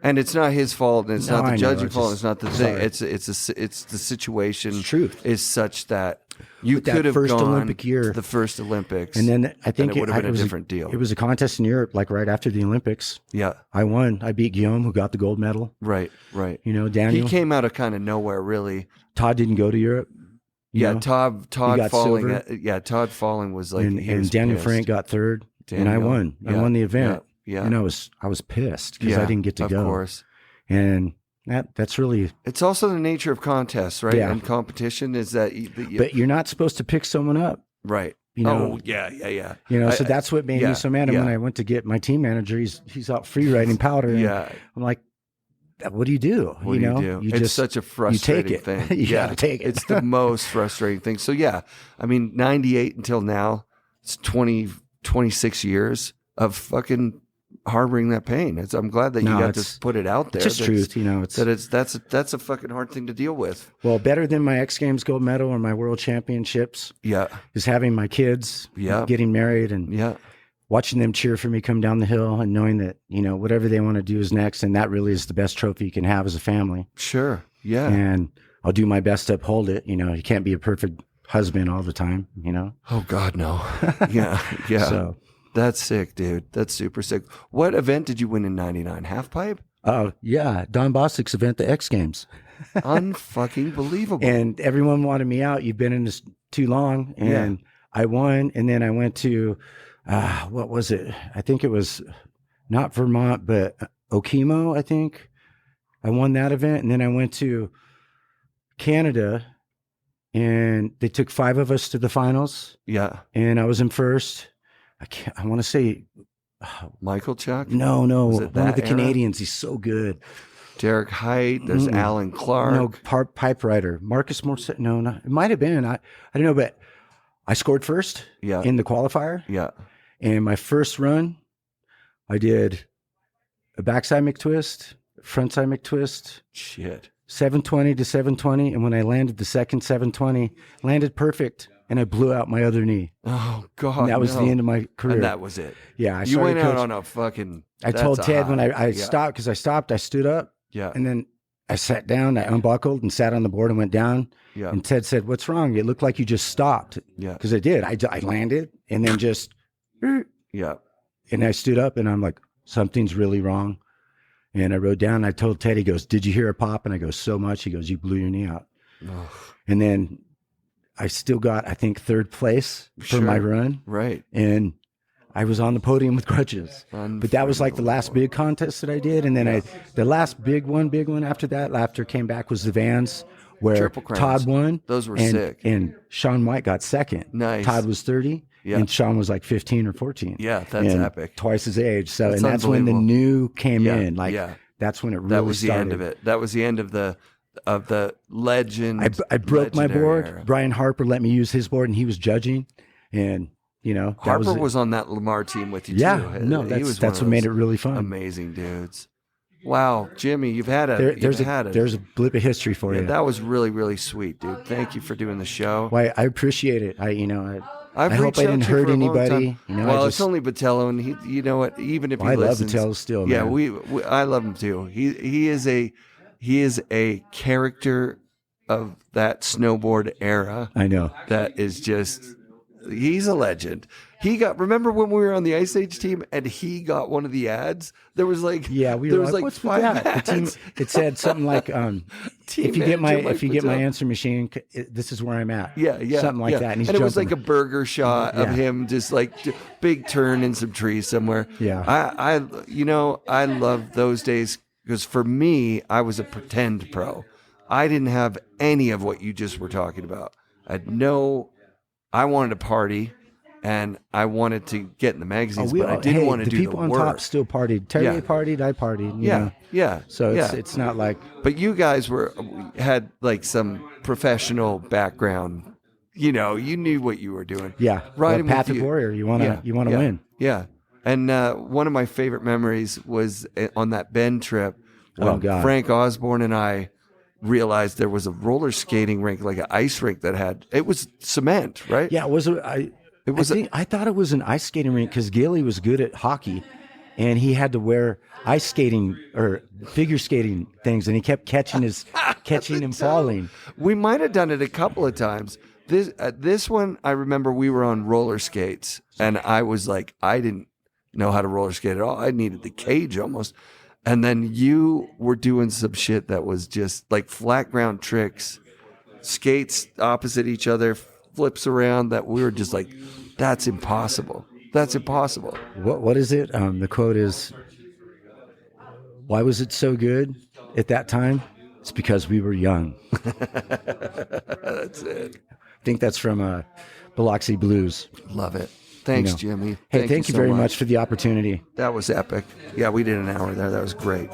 And it's not his fault, and it's No, not the I know, judging it's fault. just- It's not the thing. sorry. It's the situation. It's truth. Is such that you With that could have first gone Olympic year. to the first Olympics, And then I think it would have been a was different deal. It was a contest in Europe, like right after the Olympics. Yeah. I won. I beat Guillaume, who got the gold medal. Right. Right. You know, Daniel. He came out of kind of nowhere, really. Todd didn't go to Europe. you Yeah. know? Todd got falling. silver. Todd falling was like, he and was Daniel pissed. Frank got third, and I Daniel, won. I yeah, won the event. Yeah. And I was pissed because I didn't get to of go. Of course. And that's really. It's also the nature of contests, right? Yeah. And competition is that. But you're not supposed to pick someone up. Right. You know. Oh yeah. You know, so that's what made me so mad. And yeah. when I went to get my team manager, he's out free riding powder. And Yeah. I'm like, what do you do? What do you do? You it's just such a frustrating you take it. thing. You gotta take it. It's the most frustrating thing. So yeah, I mean, 98 until now, it's 26 years of fucking harboring that pain. I'm glad that you got to put it out there. It's just truth, you know. That's a fucking hard thing to deal with. Well, better than my X Games gold medal or my World Championships. Yeah. Is having my kids. Yeah. Getting married and watching them cheer for me come down the hill and knowing that, you know, whatever they want to do is next. And that really is the best trophy you can have as a family. Sure. Yeah. And I'll do my best to uphold it. You know, you can't be a perfect husband all the time, you know? Oh God, no. Yeah. Yeah. So that's sick, dude. That's super sick. What event did you win in 99? Half pipe? Oh yeah. Don Bostic's event, the X Games. Unfucking believable. And everyone wanted me out. You've been in this too long. And I won. And then I went to, what was it? I think it was not Vermont, but Okemo, I think. I won that event. And then I went to Canada and they took 5 of us to the finals. Yeah. And I was in first. I want to say Michael Chuck? No. Was One it of that the era? Canadians. He's so good. Derek Height. There's Alan Clark. No, pipe rider. Marcus Morse. No, it might have been. I don't know, but I scored first in the qualifier. Yeah. And my first run, I did a backside McTwist, frontside McTwist. Shit. 720 to 720. And when I landed the second 720, landed perfect. And I blew out my other knee. Oh, God. And that was the end of my career. And that was it. Yeah. You went out on a fucking. I told Ted when I stopped, because I stopped, I stood up. Yeah. And then I sat down, I unbuckled and sat on the board and went down. Yeah. And Ted said, "What's wrong? It looked like you just stopped." Yeah. Because I did. I landed and then just. Yeah. And I stood up and I'm like, something's really wrong. And I rode down, and I told Ted, he goes, did you hear a pop? And I go, so much. He goes, you blew your knee out. Ugh. And then I still got, I think, 3rd place for my run. Right. And I was on the podium with crutches. But that was like the last big contest that I did. And then the last big one after that, after came back, was the Vans, where Todd won. Those were sick. And Sean White got 2nd. Nice. Todd was 30. Yeah. And Sean was like 15 or 14. Yeah, that's epic. Twice his age. So, and that's when the new came in. Like, that's when it really started. That was the end of it. That was the end of the legend. I broke my board. Era. Brian Harper let me use his board, and he was judging. And, you know, Harper was on that Lamar team with you, too. No, that's what made it really fun. Amazing dudes. Wow, Jimmy, you've had there's a blip of history for you. That was really, really sweet, dude. Thank you for doing the show. Well, I appreciate it. I hope I didn't hurt anybody. You know, well, it's only Botello, and he, you know what? Even if he listens, I love Botello still. Yeah, man. I love him too. He is a character of that snowboard era. I know. That is just, he's a legend. Remember when we were on the Ice Age team and he got one of the ads? There was like, we were like, what's 5 ads. The team, it said something like, if you get my answer machine, this is where I'm at. Yeah. Something like that. And it was like a burger shot of him, just like big turn in some trees somewhere. Yeah. I love those days because for me, I was a pretend pro. I didn't have any of what you just were talking about. I wanted to party. And I wanted to get in the magazines, but I didn't want to do the work. The people on top still partied. Terry partied, I partied. You know? Yeah. So it's not like. But you guys had like some professional background. You know, you knew what you were doing. Yeah. Riding path with of warrior. You want to win. Yeah. And one of my favorite memories was on that Bend trip when Frank Osborne and I realized there was a roller skating rink, like an ice rink it was cement, right? Yeah. I thought it was an ice skating rink because Gilly was good at hockey, and he had to wear ice skating or figure skating things, and he kept catching and falling. We might have done it a couple of times. This one, I remember we were on roller skates, and I was like, I didn't know how to roller skate at all. I needed the cage almost. And then you were doing some shit that was just like flat ground tricks, skates opposite each other, flips around, that we were just like, that's impossible. That's impossible. What is it? The quote is, why was it so good at that time? It's because we were young. That's it. I think that's from Biloxi Blues. Love it. Thanks, Jimmy. Hey, thank you very much for the opportunity. That was epic. Yeah, we did an hour there. That was great.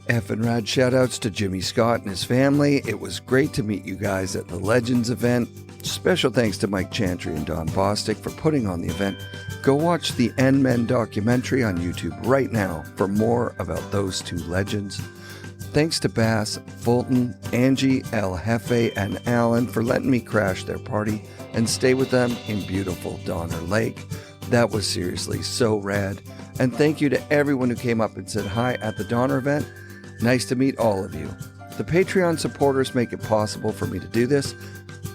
FNRad shout-outs to Jimi Scott and his family. It was great to meet you guys at the Legends event. Special thanks to Mike Chantry and Don Bostic for putting on the event. Go watch the N-Men documentary on YouTube right now for more about those two legends. Thanks to Bass, Fulton, Angie, El Jefe, and Alan for letting me crash their party and stay with them in beautiful Donner Lake. That was seriously so rad. And thank you to everyone who came up and said hi at the Donner event. Nice to meet all of you. The Patreon supporters make it possible for me to do this,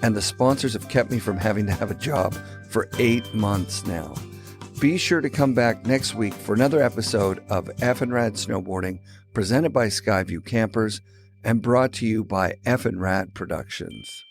and the sponsors have kept me from having to have a job for 8 months now. Be sure to come back next week for another episode of FNRad Snowboarding, presented by Skyview Campers and brought to you by FNRad Productions.